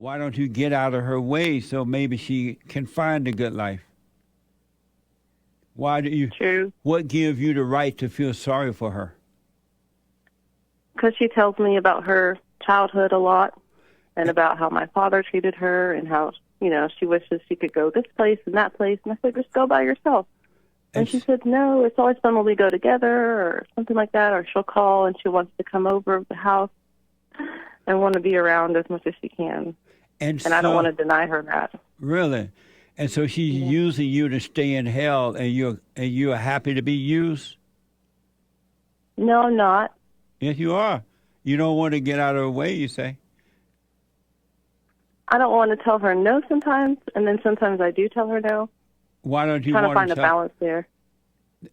Why don't you get out of her way so maybe she can find a good life? Why do you? True. What gives you the right to feel sorry for her? Because she tells me about her childhood a lot and about how my father treated her and how, she wishes she could go this place and that place. And I said, just go by yourself. And she said, no, it's always fun when we go together or something like that. Or she'll call and she wants to come over to the house and want to be around as much as she can. And I don't want to deny her that. Really? And so she's using you to stay in hell, and you're happy to be used? No, I'm not. Yes, you are. You don't want to get out of her way, you say? I don't want to tell her no sometimes, and then sometimes I do tell her no. Why don't you trying want to find a balance there?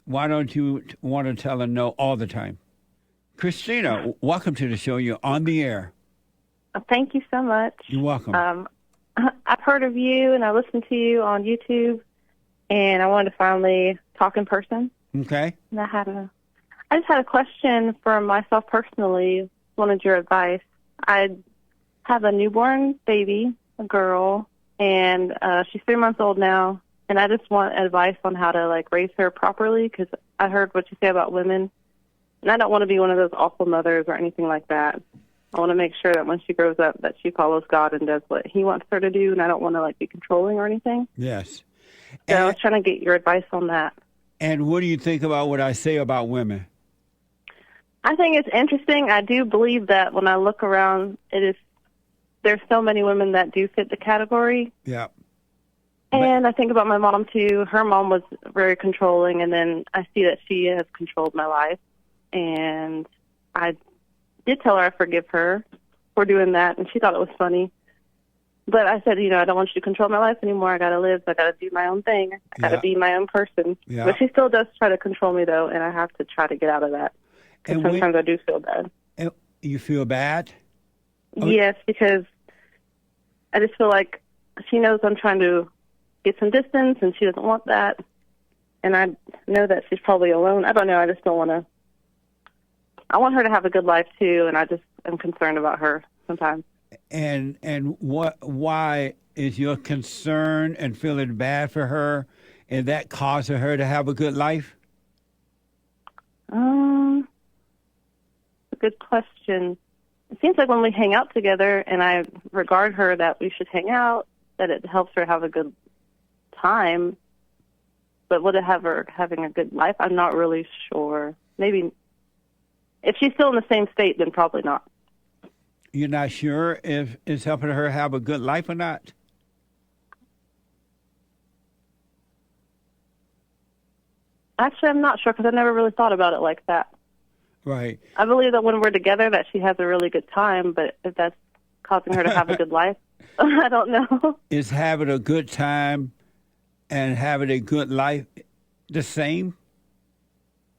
Why don't you want to tell her no all the time? Christina, welcome to the show. You're on the air. Thank you so much. You're welcome. I've heard of you, and I listened to you on YouTube, and I wanted to finally talk in person. Okay. And I just had a question for myself personally. Wanted your advice. I have a newborn baby, a girl, and she's 3 months old now. And I just want advice on how to raise her properly, because I heard what you say about women, and I don't want to be one of those awful mothers or anything like that. I want to make sure that when she grows up that she follows God and does what He wants her to do, and I don't want to be controlling or anything. Yes. So I was trying to get your advice on that. And what do you think about what I say about women? I think it's interesting. I do believe that when I look around, there's so many women that do fit the category. Yeah. And I think about my mom, too. Her mom was very controlling, and then I see that she has controlled my life. And I did tell her I forgive her for doing that, and she thought it was funny. But I said, I don't want you to control my life anymore. I got to live. I got to do my own thing. I got to be my own person. Yeah. But she still does try to control me, though, and I have to try to get out of that. Because sometimes I do feel bad. You feel bad? Yes, because I just feel like she knows I'm trying to get some distance, and she doesn't want that. And I know that she's probably alone. I don't know. I just don't want to. I want her to have a good life, too, and I just am concerned about her sometimes. And why is your concern and feeling bad for her, and that causing her to have a good life? A good question. It seems like when we hang out together, and I regard her that we should hang out, that it helps her have a good time. But would it have her having a good life? I'm not really sure. Maybe if she's still in the same state, then probably not. You're not sure if it's helping her have a good life or not? Actually, I'm not sure, because I never really thought about it like that. Right. I believe that when we're together that she has a really good time, but if that's causing her to have a good life, I don't know. Is having a good time and having a good life the same?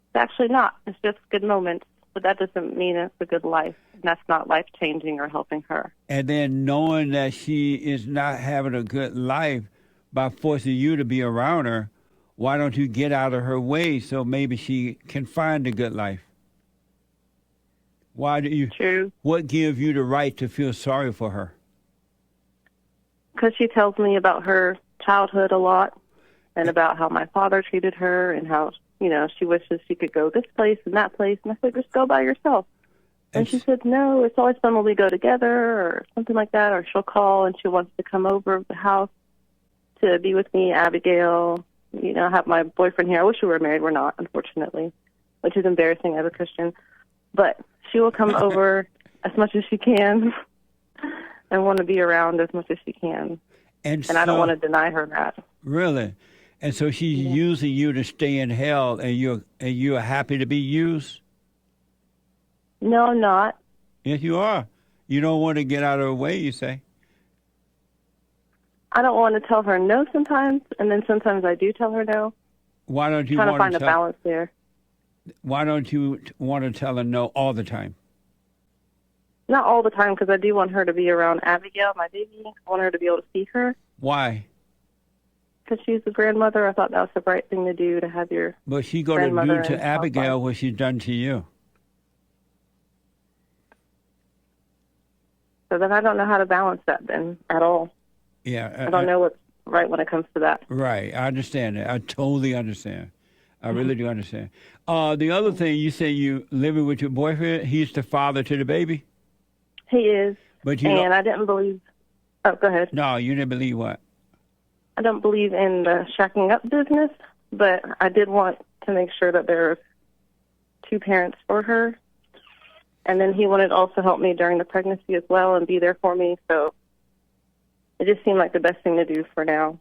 It's actually not. It's just good moments, but that doesn't mean it's a good life. And that's not life-changing or helping her. And then knowing that she is not having a good life by forcing you to be around her, why don't you get out of her way so maybe she can find a good life? Why do you? True. What gives you the right to feel sorry for her? Because she tells me about her childhood a lot and about how my father treated her and how, she wishes she could go this place and that place. And I said, just go by yourself. And she said, no, it's always fun when we go together or something like that. Or she'll call and she wants to come over to the house to be with me, Abigail. I have my boyfriend here. I wish we were married. We're not, unfortunately, which is embarrassing as a Christian. But she will come over as much as she can and want to be around as much as she can. And I don't want to deny her that. Really? And so she's using you to stay in hell, and you're happy to be used? No, I'm not. Yes, you are. You don't want to get out of her way, you say? I don't want to tell her no sometimes, and then sometimes I do tell her no. Why don't you trying want to find a balance there? Why don't you want to tell her no all the time? Not all the time, because I do want her to be around Abigail, my baby. I want her to be able to see her. Why? Because she's a grandmother. I thought that was the right thing to do, to have your But she's going to do to Abigail what she's done to you. So then I don't know how to balance that then at all. Yeah. I don't know what's right when it comes to that. Right. I understand that. I totally understand. I really do understand. The other thing, you say you living with your boyfriend. He's the father to the baby? He is. But you and don't, I didn't believe. Oh, go ahead. no, you didn't believe what? I don't believe in the shacking up business, but I did want to make sure that there were two parents for her. And then he wanted to also help me during the pregnancy as well and be there for me. So it just seemed like the best thing to do for now.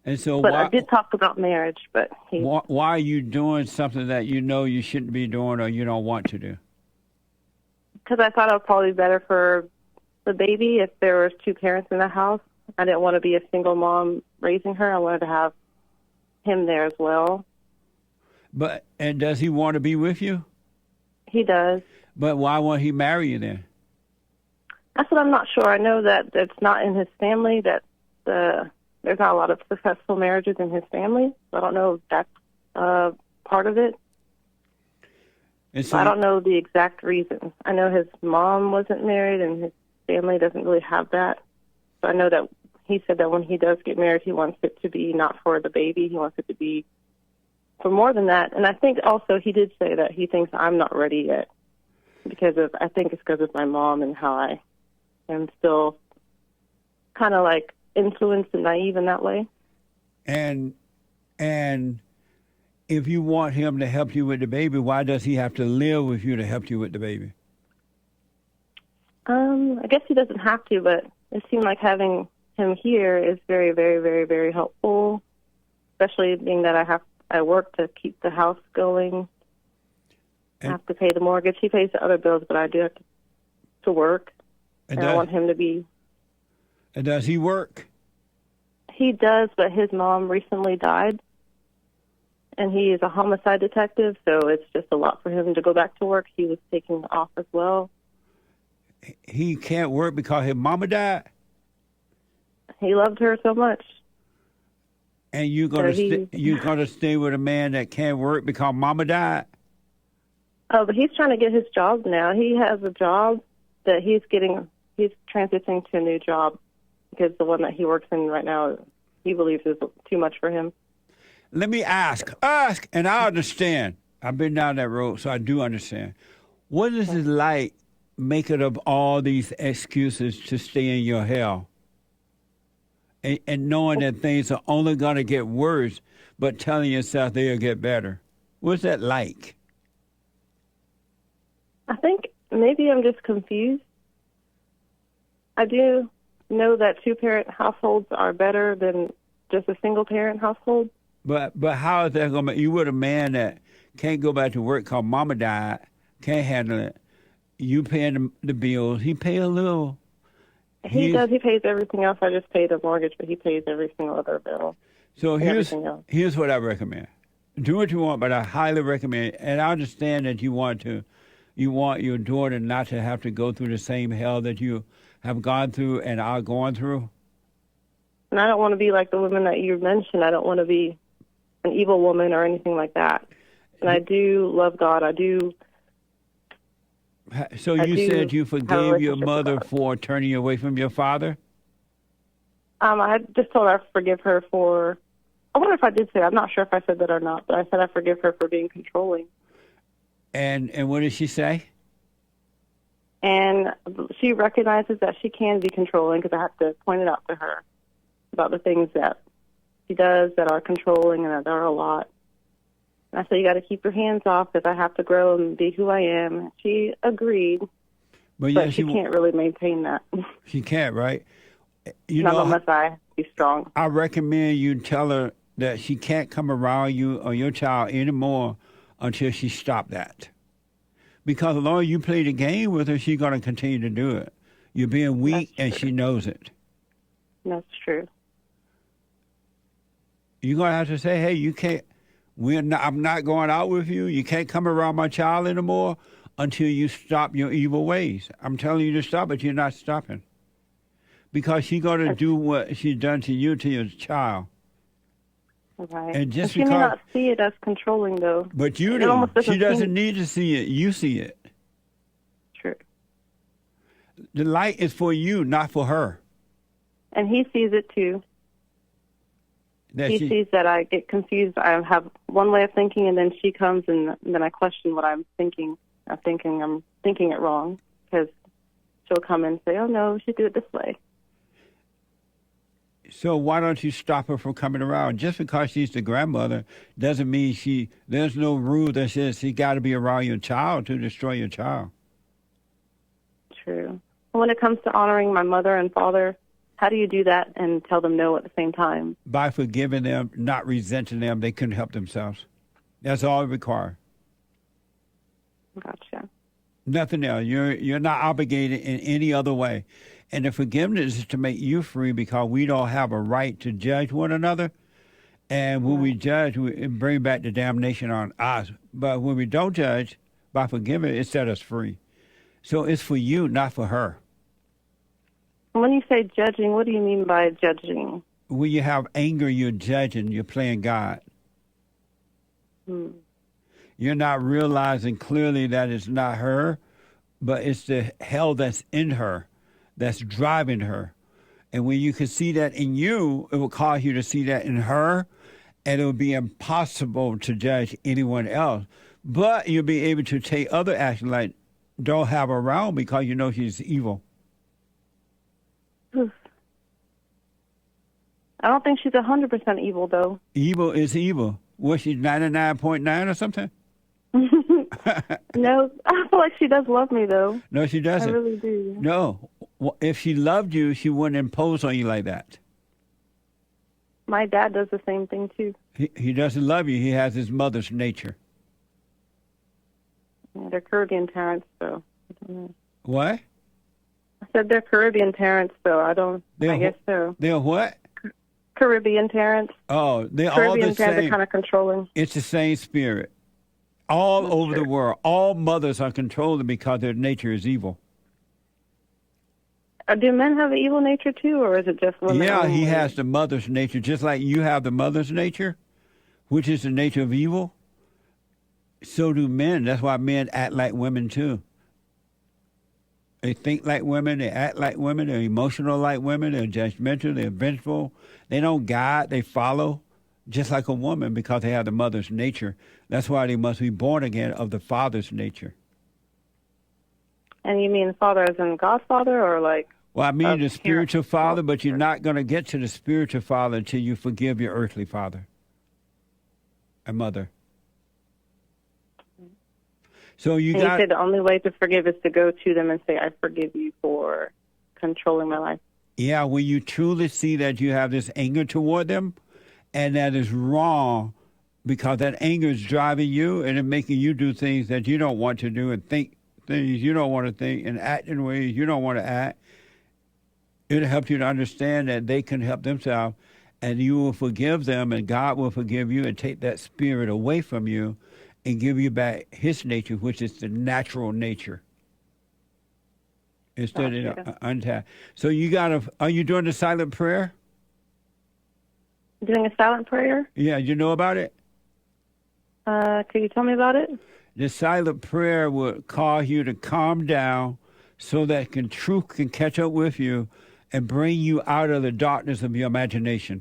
And so But why, I did talk about marriage, but why are you doing something that you know you shouldn't be doing or you don't want to do? because I thought it would probably be better for the baby if there was two parents in the house. I didn't want to be a single mom raising her. I wanted to have him there as well. And does he want to be with you? He does. But why won't he marry you then? That's what I'm not sure. I know that it's not in his family, that there's not a lot of successful marriages in his family. So I don't know if that's part of it. And so I don't know the exact reason. I know his mom wasn't married and his family doesn't really have that. So I know that he said that when he does get married, he wants it to be not for the baby. He wants it to be for more than that. And I think also he did say that he thinks I'm not ready yet I think it's because of my mom and how I am still kind of like influenced and naive in that way. And if you want him to help you with the baby, why does he have to live with you to help you with the baby? I guess he doesn't have to, but it seemed like having him here is very, very, very, very helpful, especially being that I work to keep the house going. I have to pay the mortgage. He pays the other bills, but I do have to work. And I want him to be. And does he work? He does, but his mom recently died. And he is a homicide detective, so it's just a lot for him to go back to work. He was taking off as well. He can't work because his mama died? He loved her so much. And you're gonna stay with a man that can't work because mama died? Oh, but he's trying to get his job now. He has a job that he's transitioning to a new job because the one that he works in right now, he believes is too much for him. Let me ask, and I understand. I've been down that road, so I do understand. What is it like making up all these excuses to stay in your hell? And knowing that things are only going to get worse, but telling yourself they'll get better. What's that like? I think maybe I'm just confused. I do know that two-parent households are better than just a single-parent household. But how is that going to make you with a man that can't go back to work because mama died, can't handle it? You paying the bills. He pay a little. He does. He pays everything else. I just pay the mortgage, but he pays every single other bill. So here's what I recommend. Do what you want, but I highly recommend, and I understand that you want your daughter not to have to go through the same hell that you have gone through and are going through. And I don't want to be like the woman that you mentioned. I don't want to be an evil woman or anything like that. And I do love God. I do. So you said you forgave your mother for turning you away from your father? I just told her I forgive her for. I wonder if I did say that. I'm not sure if I said that or not, but I said I forgive her for being controlling. And what did she say? And she recognizes that she can be controlling because I have to point it out to her about the things that she does that are controlling and that there are a lot. And I said, you got to keep your hands off because I have to grow and be who I am. She agreed, but she can't really maintain that. She can't, right? Not unless I be strong. I recommend you tell her that she can't come around you or your child anymore until she stops that. Because the longer you play the game with her, she's going to continue to do it. You're being weak, and she knows it. That's true. You're going to have to say, hey, you can't, I'm not going out with you. You can't come around my child anymore until you stop your evil ways. I'm telling you to stop, but you're not stopping. Because she's going to do what she's done to you, to your child. Right. And just she may not see it as controlling, though. But you do. She doesn't need to see it. You see it. True. The light is for you, not for her. And he sees it too. That He sees that I get confused. I have one way of thinking, and then she comes, and then I question what I'm thinking. I'm thinking it wrong, because she'll come and say, "Oh no, we should do it this way." So why don't you stop her from coming around? Just because she's the grandmother doesn't mean there's no rule that says she got to be around your child to destroy your child. True. When it comes to honoring my mother and father, how do you do that and tell them no at the same time? By forgiving them, not resenting them, they couldn't help themselves. That's all it requires. Gotcha. Nothing else. You're not obligated in any other way. And the forgiveness is to make you free, because we don't have a right to judge one another. And when we judge, it bring back the damnation on us. But when we don't judge, by forgiving, it set us free. So it's for you, not for her. When you say judging, what do you mean by judging? When you have anger, you're judging, you're playing God. You're not realizing clearly that it's not her, but it's the hell that's in her, that's driving her. And when you can see that in you, it will cause you to see that in her, and it will be impossible to judge anyone else. But you'll be able to take other action, like don't have her around because you know she's evil. I don't think she's 100% evil, though. Evil is evil. Was she 99.9 or something? No, I feel like she does love me, though. No, she doesn't. I really do. No. Well, if she loved you, she wouldn't impose on you like that. My dad does the same thing, too. He doesn't love you. He has his mother's nature. Yeah, they're Caribbean parents, so I don't know. What? I said they're Caribbean parents, so I guess so. They're what? Caribbean parents. Oh, they're Caribbean all the parents are same. kind of controlling. It's the same spirit. All over the world, all mothers are controlling because their nature is evil. Do men have an evil nature too, or is it just women? Yeah, he has the mother's nature, just like you have the mother's nature, which is the nature of evil. So do men. That's why men act like women too. They think like women, they act like women, they're emotional like women, they're judgmental, they're vengeful. They don't guide, they follow, just like a woman, because they have the mother's nature. That's why they must be born again of the father's nature. And you mean father as in Godfather, or like? Well, I mean the spiritual father, but you're not going to get to the spiritual father until you forgive your earthly father and mother. So you said the only way to forgive is to go to them and say, "I forgive you for controlling my life." Yeah, when you truly see that you have this anger toward them, and that is wrong, because that anger is driving you and it's making you do things that you don't want to do and think things you don't want to think and act in ways you don't want to act. It'll help you to understand that they can help themselves, and you will forgive them, and God will forgive you and take that spirit away from you and give you back his nature, which is the natural nature. Instead of untapped. So are you doing the silent prayer? Doing a silent prayer? Yeah, you know about it? Could you tell me about it? The silent prayer will cause you to calm down so that truth can catch up with you and bring you out of the darkness of your imagination,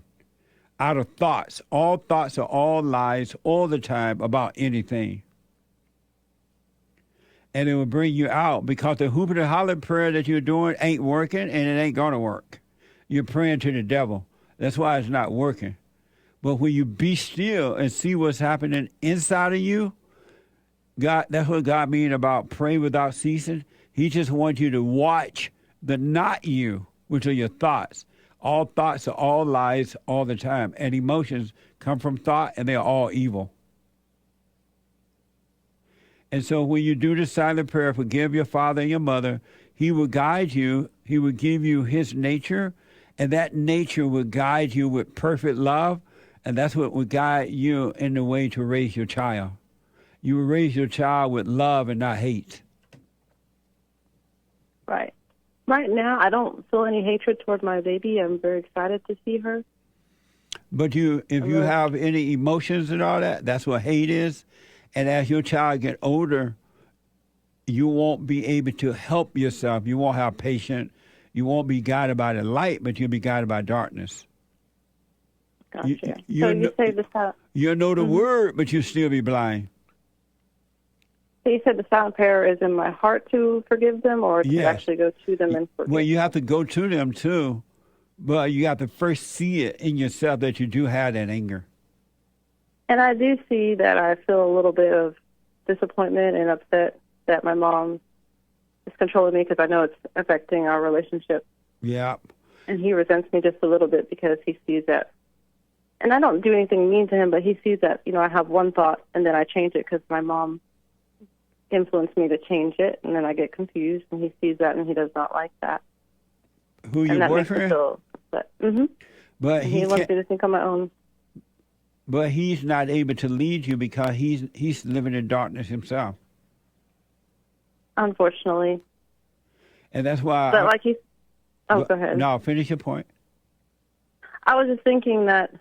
out of thoughts. All thoughts are all lies all the time about anything. And it will bring you out, because the hoop and the holler prayer that you're doing ain't working, and it ain't going to work. You're praying to the devil. That's why it's not working. But when you be still and see what's happening inside of you, God, that's what God means about pray without ceasing. He just wants you to watch the not you, which are your thoughts. All thoughts are all lies all the time. And emotions come from thought, and they're all evil. And so when you do the silent prayer, forgive your father and your mother, he will guide you. He will give you his nature, and that nature will guide you with perfect love, and that's what will guide you in the way to raise your child. You will raise your child with love and not hate. Right. Right now, I don't feel any hatred toward my baby. I'm very excited to see her. But if you have any emotions and all that, that's what hate is. And as your child get older, you won't be able to help yourself. You won't have patience. You won't be guided by the light, but you'll be guided by darkness. Gotcha. So You you say the silent. you know the Mhm. word, but you still be blind. So you said the silent prayer is in my heart to forgive them, or to Yes. actually go to them and forgive. Well, you have to go to them too, but you have to first see it in yourself that you do have that anger. And I do see that I feel a little bit of disappointment and upset that my mom is controlling me because I know it's affecting our relationship. Yeah. And he resents me just a little bit because he sees that. And I don't do anything mean to him, but he sees that, I have one thought and then I change it because my mom influenced me to change it. And then I get confused and he sees that and he does not like that. Who, your And that makes me boyfriend? feel upset. Mm-hmm. But And he he wants can't, me to think on my own. but he's not able to lead you because he's living in darkness himself. Unfortunately. And that's why But like he's... Oh, but- go ahead. No, finish your point. I was just thinking that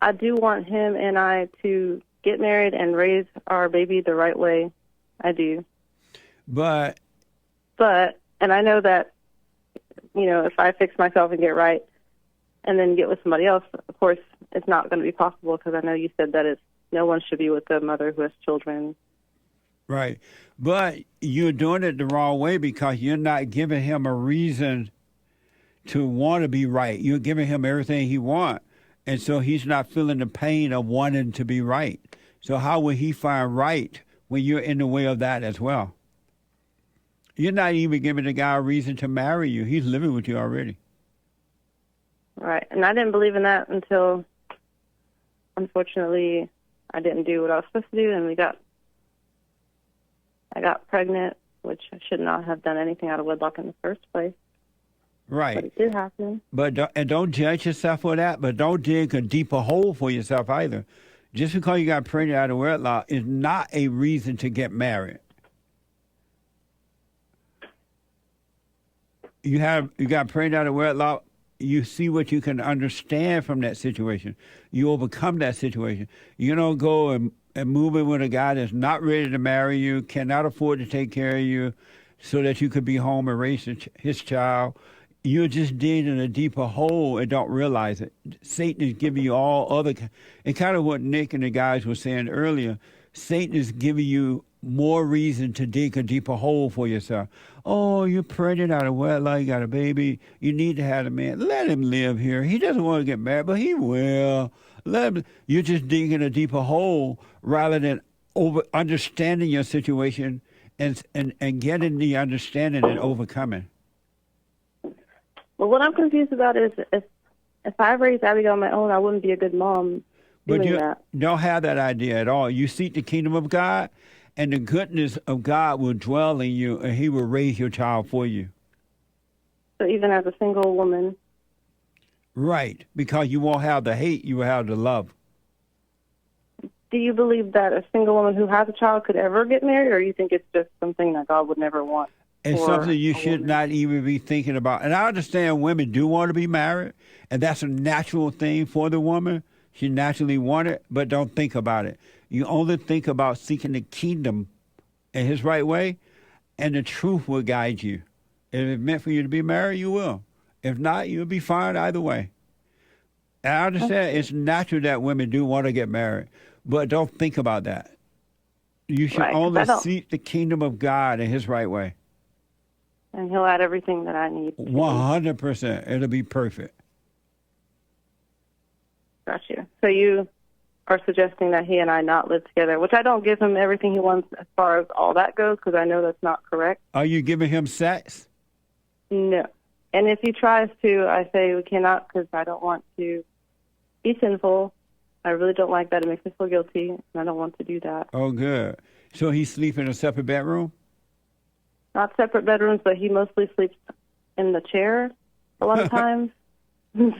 I do want him and I to get married and raise our baby the right way. I do. But And I know that, if I fix myself and get right and then get with somebody else, of course, it's not going to be possible because I know you said that no one should be with a mother who has children. right. But you're doing it the wrong way because you're not giving him a reason to want to be right. You're giving him everything he wants. And so he's not feeling the pain of wanting to be right. So how will he find right when you're in the way of that as well? You're not even giving the guy a reason to marry you. He's living with you already. Right. And I didn't believe in that until, unfortunately, I didn't do what I was supposed to do, and I got pregnant, which I should not have done anything out of wedlock in the first place. But Right. it did happen. But don't judge yourself for that, but don't dig a deeper hole for yourself either. Just because you got pregnant out of wedlock is not a reason to get married. You got pregnant out of wedlock, you see what you can understand from that situation. You overcome that situation. You don't go and move in with a guy that's not ready to marry you, cannot afford to take care of you so that you could be home and raise his child. You're just digging a deeper hole and don't realize it. Satan is giving you all other, and kind of what Nick and the guys were saying earlier, Satan is giving you more reason to dig a deeper hole for yourself. Oh, you're pregnant out of wedlock, you got a baby, you need to have a man. Let him live here. He doesn't want to get married, but he will. Let him. You're just digging a deeper hole rather than understanding your situation and getting the understanding and overcoming. Well, what I'm confused about is if I raised Abigail on my own, I wouldn't be a good mom But doing you that. don't have that idea at all. You seek the kingdom of God, and the goodness of God will dwell in you, and he will raise your child for you. So even as a single woman, Right, because you won't have the hate, you will have the love. do you believe that a single woman who has a child could ever get married, or you think it's just something that God would never want? It's for something you a should woman? not even be thinking about. And I understand women do want to be married, and that's a natural thing for the woman. She naturally wants it, but don't think about it. You only think about seeking the kingdom in his right way, and the truth will guide you. If it's meant for you to be married, you will. If not, you'll be fine either way. And I understand it's natural that women do want to get married, but don't think about that. You should Right, 'cause only I don't- seek the kingdom of God in his right way. And he'll add everything that I need. 100%. It'll be perfect. Got you. So you are suggesting that he and I not live together, which I don't give him everything he wants as far as all that goes, because I know that's not correct. Are you giving him sex? No. And if he tries to, I say we cannot because I don't want to be sinful. I really don't like that. It makes me feel guilty, and I don't want to do that. Oh, good. So he sleep in a separate bedroom? Not separate bedrooms, but he mostly sleeps in the chair a lot of times.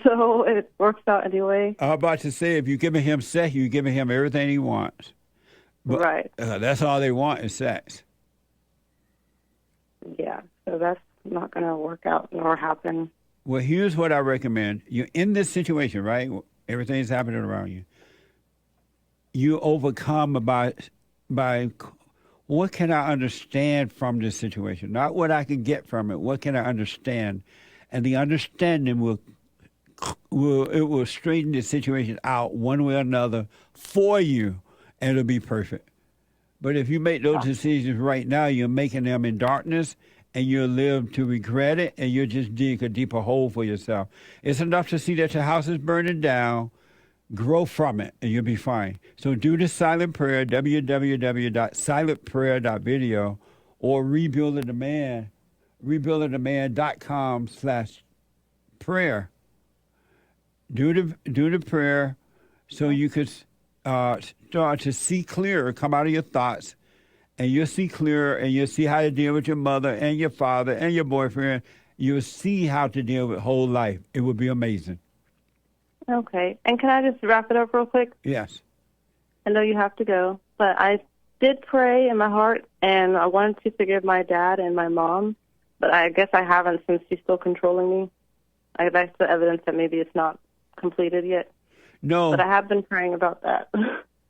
So it works out anyway. I was about to say, if you're giving him sex, you're giving him everything he wants. But, Right. That's all they want is sex. Yeah. So that's not going to work out nor happen. Well, here's what I recommend. You're in this situation, right? Everything's happening around you. You overcome by what can I understand from this situation? Not what I can get from it. What can I understand? And the understanding will straighten the situation out one way or another for you, and it'll be perfect. But if you make those decisions right now, you're making them in darkness, and you'll live to regret it, and you'll just dig a deeper hole for yourself. It's enough to see that your house is burning down, grow from it, and you'll be fine. So do the silent prayer, www.silentprayer.video, or rebuildingthemand.com/prayer. Do the prayer so you could start to see clearer, come out of your thoughts, and you'll see clearer, and you'll see how to deal with your mother and your father and your boyfriend. You'll see how to deal with whole life. It will be amazing. Okay. And can I just wrap it up real quick? Yes. I know you have to go, but I did pray in my heart, and I wanted to forgive my dad and my mom, but I guess I haven't since she's still controlling me. That's the evidence that maybe it's not completed yet. No. But I have been praying about that.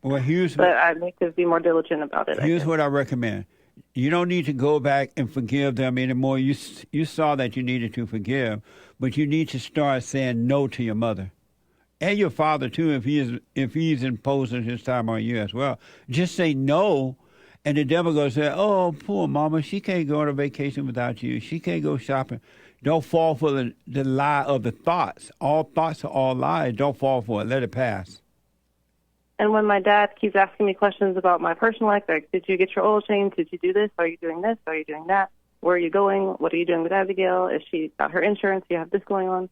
Well, but I need to be more diligent about it. Here's what I recommend. You don't need to go back and forgive them anymore. You saw that you needed to forgive, but you need to start saying no to your mother. And your father, too, if he's imposing his time on you as well. Just say no, and the devil goes, say, oh, poor mama, she can't go on a vacation without you. She can't go shopping. Don't fall for the lie of the thoughts. All thoughts are all lies. Don't fall for it. Let it pass. And when my dad keeps asking me questions about my personal life, like, did you get your oil changed? Did you do this? Are you doing this? Are you doing that? Where are you going? What are you doing with Abigail? Is she got her insurance? Do you have this going on?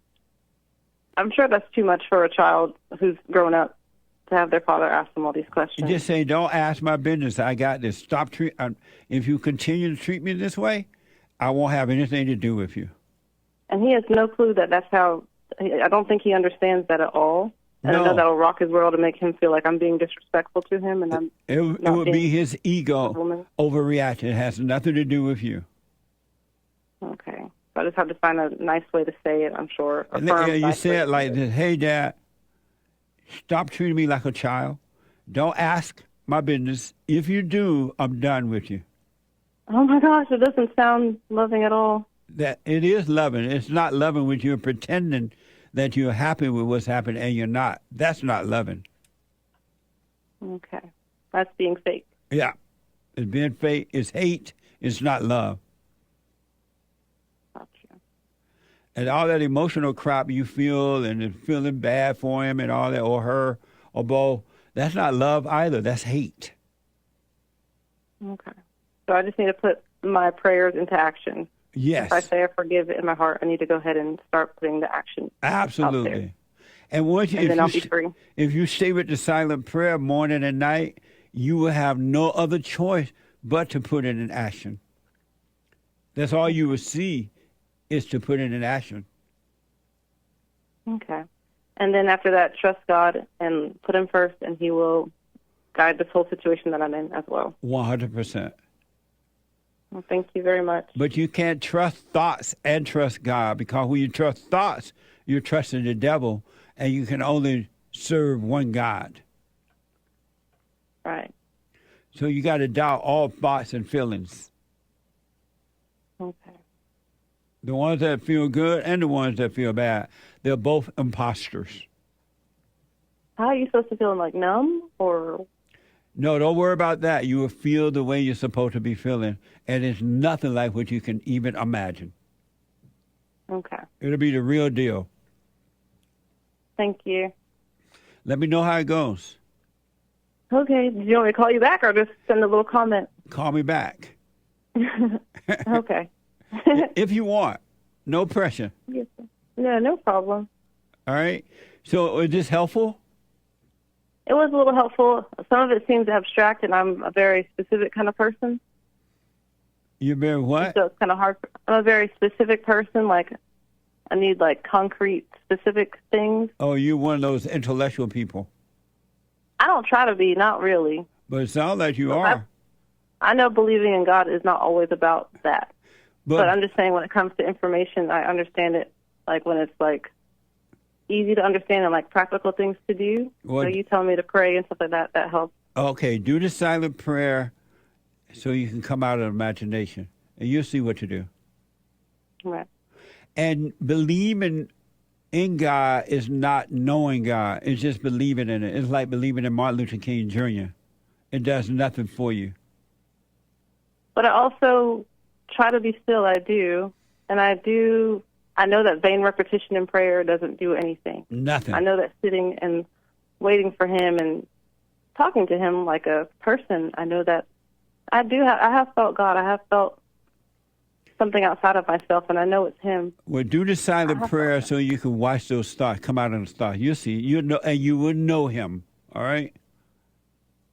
I'm sure that's too much for a child who's grown up to have their father ask them all these questions. Just say, don't ask my business. I got this. Stop if you continue to treat me this way, I won't have anything to do with you. And he has no clue that that's how. I don't think he understands that at all. And No. I know that'll rock his world and make him feel like I'm being disrespectful to him. And it would be his ego overreacting. It has nothing to do with you. Okay. So I just have to find a nice way to say it, I'm sure. You say it like this. Hey, Dad, stop treating me like a child. Don't ask my business. If you do, I'm done with you. Oh, my gosh, it doesn't sound loving at all. That it is loving. It's not loving when you're pretending that you're happy with what's happening and you're not. That's not loving. Okay. That's being fake. Yeah. It's being fake. It's hate. It's not love. Gotcha. And all that emotional crap you feel and feeling bad for him and all that, or her, or both, that's not love either. That's hate. Okay. So I just need to put my prayers into action. Yes. If I say I forgive in my heart, I need to go ahead and start putting the action Absolutely. out there. And then I'll be free. If you stay with the silent prayer morning and night, you will have no other choice but to put it in action. That's all you will see is to put it in action. Okay. And then after that, trust God and put him first, and he will guide this whole situation that I'm in as well. 100%. Well, thank you very much. But you can't trust thoughts and trust God, because when you trust thoughts, you're trusting the devil, and you can only serve one God. Right. So you got to doubt all thoughts and feelings. Okay. The ones that feel good and the ones that feel bad. They're both imposters. How are you supposed to feel? Like numb or? No, don't worry about that. You will feel the way you're supposed to be feeling, and it's nothing like what you can even imagine. Okay. It'll be the real deal. Thank you. Let me know how it goes. Okay. Do you want me to call you back or just send a little comment? Call me back. Okay. If you want. No pressure. Yes, sir. Yeah, no problem. All right? So is this helpful? It was a little helpful. Some of it seems abstract, and I'm a very specific kind of person. You're very what? So it's kind of hard. I'm a very specific person. Like, I need, like, concrete, specific things. Oh, you're one of those intellectual people. I don't try to be, not really. But it sounds like you are. I know believing in God is not always about that. But I'm just saying when it comes to information, I understand it, like, when it's, like, easy to understand and, like, practical things to do. So you tell me to pray and stuff like that, that helps. Okay, do the silent prayer so you can come out of imagination, and you'll see what to do. Right. And believing in God is not knowing God. It's just believing in it. It's like believing in Martin Luther King Jr. It does nothing for you. But I also try to be still. I do. And I know that vain repetition in prayer doesn't do anything. Nothing. I know that sitting and waiting for him and talking to him like a person, I know that I have felt God. I have felt something outside of myself, and I know it's him. Well, do the silent prayer so you can watch those stars come out of the stars. You'll see. You know, and you will know him. All right?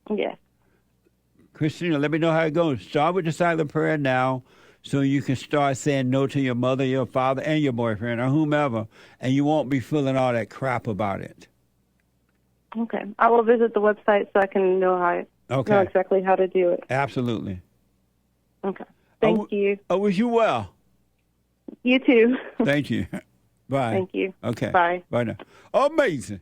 Yes. Christina, let me know how it goes. Start with the silent prayer now so you can start saying no to your mother, your father, and your boyfriend, or whomever, and you won't be feeling all that crap about it. Okay. I will visit the website so I can know know exactly how to do it. Absolutely. Okay. Thank you. I wish you well. You too. Thank you. Bye. Thank you. Okay. Bye. Bye now. Amazing.